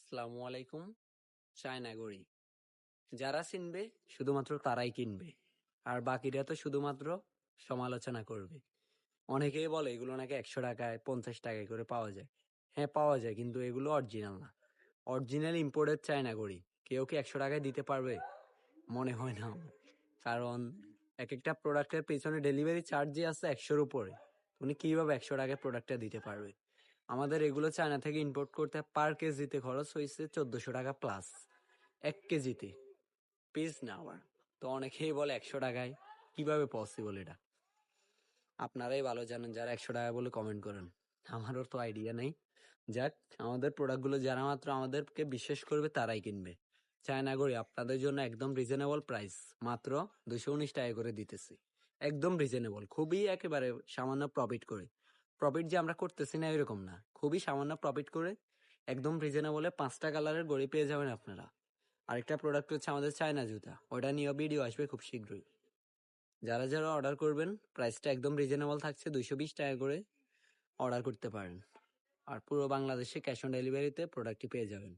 আসসালামু আলাইকুম। চায়না ঘড়ি যারা চিনবে শুধুমাত্র তারাই কিনবে, আর বাকিরা তো শুধুমাত্র সমালোচনা করবে। অনেকেই বলে এগুলো নাকি 100 টাকায় 50 টাকায় করে পাওয়া যায়। হ্যাঁ, পাওয়া যায়, কিন্তু এগুলো অরিজিনাল না। অরিজিনাল ইম্পোর্টেড চায়না ঘড়ি কেউ কি 100 টাকায় দিতে পারবে? মনে হয় না আমার। কারণ এক একটা প্রোডাক্টের পেছনে ডেলিভারি চার্জই আছে 100-র উপরে। উনি কিভাবে 100 টাকায় প্রোডাক্টটা দিতে পারবে? আমাদের এগুলো চায়না থেকে ইম্পোর্ট করতে পার কেজিতে খরচ হয়েছে 1400 টাকা প্লাস। 1 কেজিতে, পিস না আবার। তো অনেকেই বলে 100 টাকায়, কিভাবে পসিবল এটা? আপনারাই ভালো জানেন, যারা 100 টাকা বলে কমেন্ট করেন। আমারও তো আইডিয়া নেই। যাক, আমাদের প্রোডাক্টগুলো যারা মাত্র আমাদেরকে বিশ্বাস করবে তারাই কিনবে। চায়না ঘড়ি আপনাদের জন্য একদম রিজনেবল প্রাইস, মাত্র 219 টাকা করে দিতেছি। একদম রিজনেবল, খুবই একেবারে সামান্য প্রফিট করে। প্রফিট যে আমরা করতেছি না এরকম না, খুবই সামান্য প্রফিট করে একদম রিজনেবলে 5টা কালারের ঘড়ি পেয়ে যাবেন আপনারা। আরেকটা প্রোডাক্ট হচ্ছে আমাদের চায়না জুতা, ওটা নিয়েও ভিডিও আসবে খুব শীঘ্রই। যারা যারা অর্ডার করবেন, প্রাইসটা একদম রিজনেবল থাকছে, 220 টাকা করে অর্ডার করতে পারেন। আর পুরো বাংলাদেশে ক্যাশ অন ডেলিভারিতে প্রোডাক্টটি পেয়ে যাবেন।